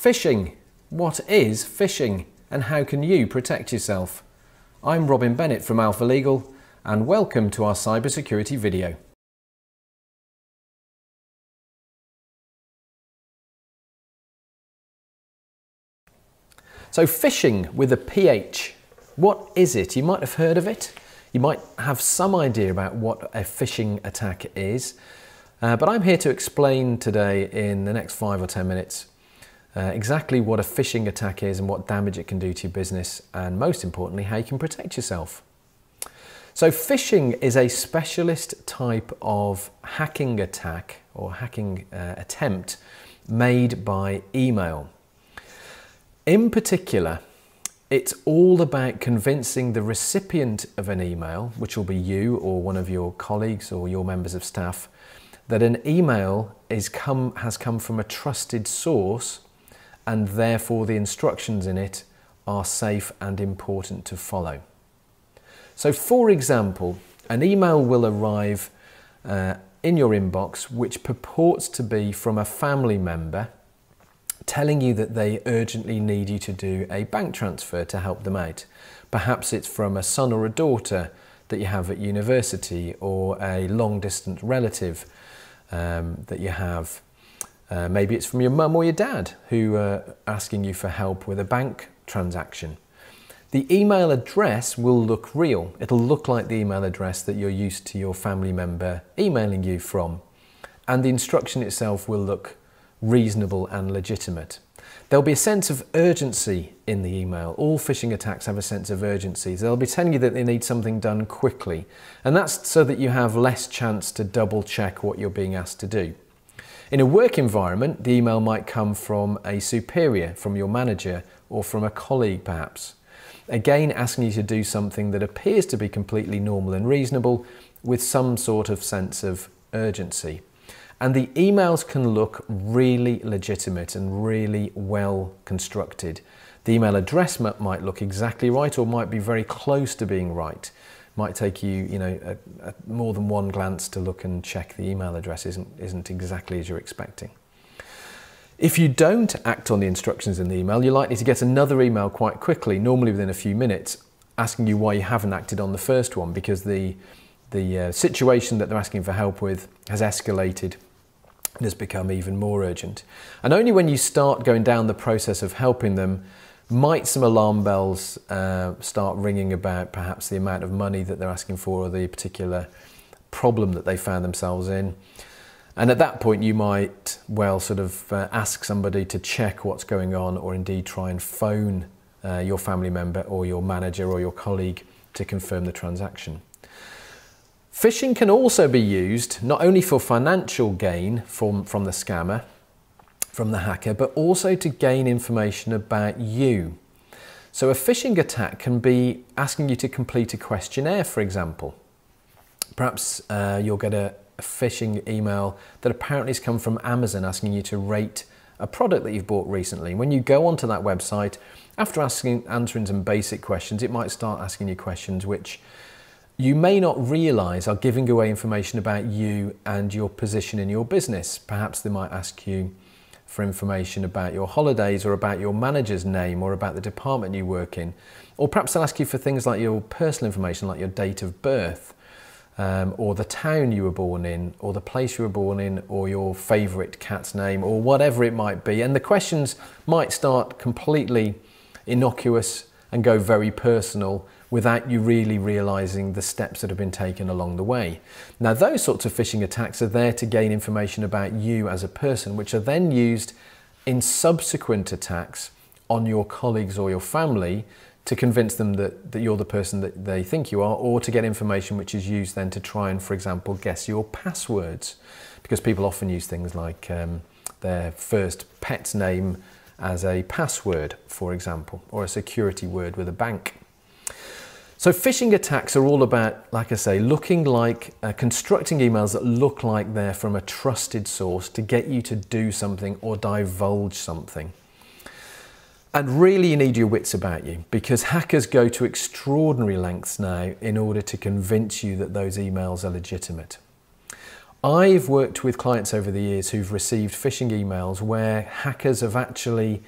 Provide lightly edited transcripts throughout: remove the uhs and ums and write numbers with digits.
Phishing. What is phishing and how can you protect yourself? I'm Bennett from Alpha Legal and welcome to our cybersecurity video. So phishing with a PH, what is it? You might have heard of it. You might have some idea about what a phishing attack is, but I'm here to explain today in the next 5 or 10 minutes exactly what a phishing attack is and what damage it can do to your business, and most importantly, how you can protect yourself. So phishing is a specialist type of hacking attack or hacking attempt made by email. In particular, it's all about convincing the recipient of an email, which will be you or one of your colleagues or your members of staff, that an email has come from a trusted source and therefore the instructions in it are safe and important to follow. So for example, an email will arrive in your inbox which purports to be from a family member telling you that they urgently need you to do a bank transfer to help them out. Perhaps it's from a son or a daughter that you have at university, or a long distance relative that you have. Maybe it's from your mum or your dad who are asking you for help with a bank transaction. The email address will look real. It'll look like the email address that you're used to your family member emailing you from. And the instruction itself will look reasonable and legitimate. There'll be a sense of urgency in the email. All phishing attacks have a sense of urgency. They'll be telling you that they need something done quickly. And that's so that you have less chance to double check what you're being asked to do. In a work environment, the email might come from a superior, from your manager, or from a colleague perhaps. Again, asking you to do something that appears to be completely normal and reasonable with some sort of sense of urgency. And the emails can look really legitimate and really well constructed. The email address might look exactly right or might be very close to being right. Might take you, more than one glance to look and check the email address isn't exactly as you're expecting. If you don't act on the instructions in the email, you're likely to get another email quite quickly, normally within a few minutes, asking you why you haven't acted on the first one, because the situation that they're asking for help with has escalated and has become even more urgent. And only when you start going down the process of helping them might some alarm bells start ringing about perhaps the amount of money that they're asking for or the particular problem that they found themselves in. And at that point you might well sort of ask somebody to check what's going on, or indeed try and phone your family member or your manager or your colleague to confirm the transaction. Phishing can also be used not only for financial gain from the scammer, from the hacker, but also to gain information about you. So a phishing attack can be asking you to complete a questionnaire, for example. Perhaps you'll get a phishing email that apparently has come from Amazon asking you to rate a product that you've bought recently. When you go onto that website, after answering some basic questions, it might start asking you questions which you may not realise are giving away information about you and your position in your business. Perhaps they might ask you for information about your holidays, or about your manager's name, or about the department you work in. Or perhaps they'll ask you for things like your personal information, like your date of birth, or the town you were born in, or the place you were born in, or your favourite cat's name, or whatever it might be. And the questions might start completely innocuous and go very personal without you really realising the steps that have been taken along the way. Now, those sorts of phishing attacks are there to gain information about you as a person, which are then used in subsequent attacks on your colleagues or your family to convince them that you're the person that they think you are, or to get information which is used then to try and, for example, guess your passwords. Because people often use things like their first pet's name as a password, for example, or a security word with a bank. So phishing attacks are all about, like I say, looking like, constructing emails that look like they're from a trusted source to get you to do something or divulge something. And really you need your wits about you, because hackers go to extraordinary lengths now in order to convince you that those emails are legitimate. I've worked with clients over the years who've received phishing emails where hackers have actually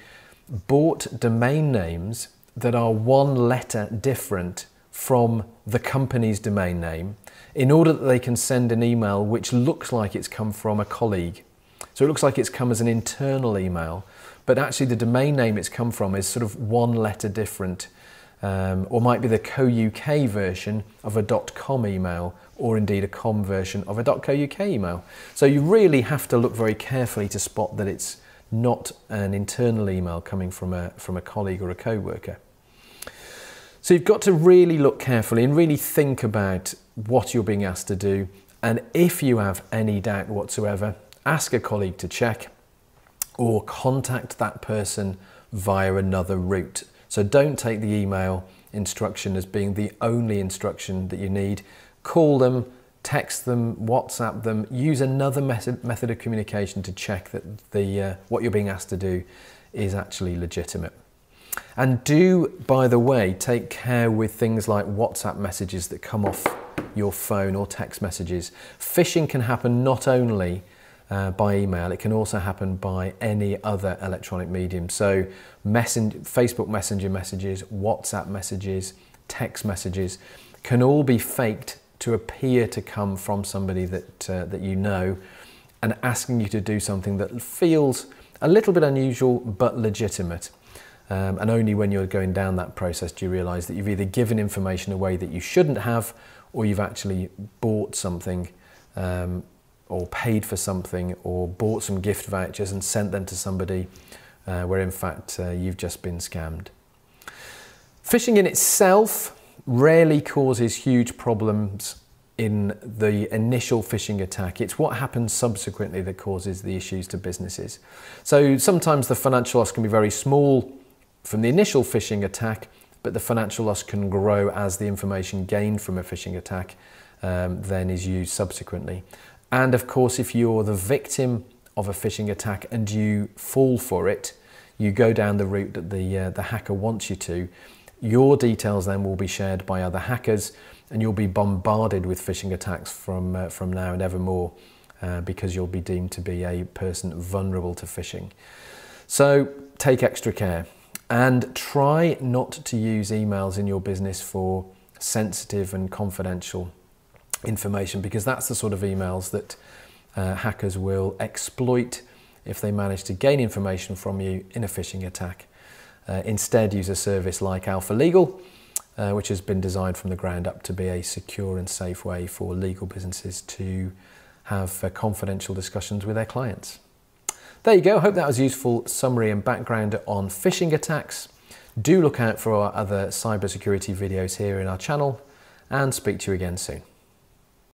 bought domain names that are one letter different from the company's domain name in order that they can send an email which looks like it's come from a colleague. So it looks like it's come as an internal email, but actually the domain name it's come from is sort of one letter different, or might be the .co.uk version of a .com email, or indeed a .com version of a .co.uk email. So you really have to look very carefully to spot that it's not an internal email coming from a colleague or a co-worker. So you've got to really look carefully and really think about what you're being asked to do. And if you have any doubt whatsoever, ask a colleague to check or contact that person via another route. So don't take the email instruction as being the only instruction that you need. Call them, text them, WhatsApp them, use another method of communication to check that what you're being asked to do is actually legitimate. And do, by the way, take care with things like WhatsApp messages that come off your phone or text messages. Phishing can happen not only by email, it can also happen by any other electronic medium. So Facebook Messenger messages, WhatsApp messages, text messages can all be faked to appear to come from somebody that you know, and asking you to do something that feels a little bit unusual but legitimate. And only when you're going down that process do you realise that you've either given information away that you shouldn't have, or you've actually bought something or paid for something, or bought some gift vouchers and sent them to somebody where in fact you've just been scammed. Phishing in itself rarely causes huge problems in the initial phishing attack. It's what happens subsequently that causes the issues to businesses. So sometimes the financial loss can be very small from the initial phishing attack, but the financial loss can grow as the information gained from a phishing attack then is used subsequently. And of course, if you're the victim of a phishing attack and you fall for it, you go down the route that the hacker wants you to, your details then will be shared by other hackers, and you'll be bombarded with phishing attacks from now and evermore because you'll be deemed to be a person vulnerable to phishing. So take extra care and try not to use emails in your business for sensitive and confidential information, because that's the sort of emails that hackers will exploit if they manage to gain information from you in a phishing attack. Instead, use a service like Alpha Legal, which has been designed from the ground up to be a secure and safe way for legal businesses to have confidential discussions with their clients. There you go. I hope that was a useful summary and background on phishing attacks. Do look out for our other cybersecurity videos here in our channel, and speak to you again soon.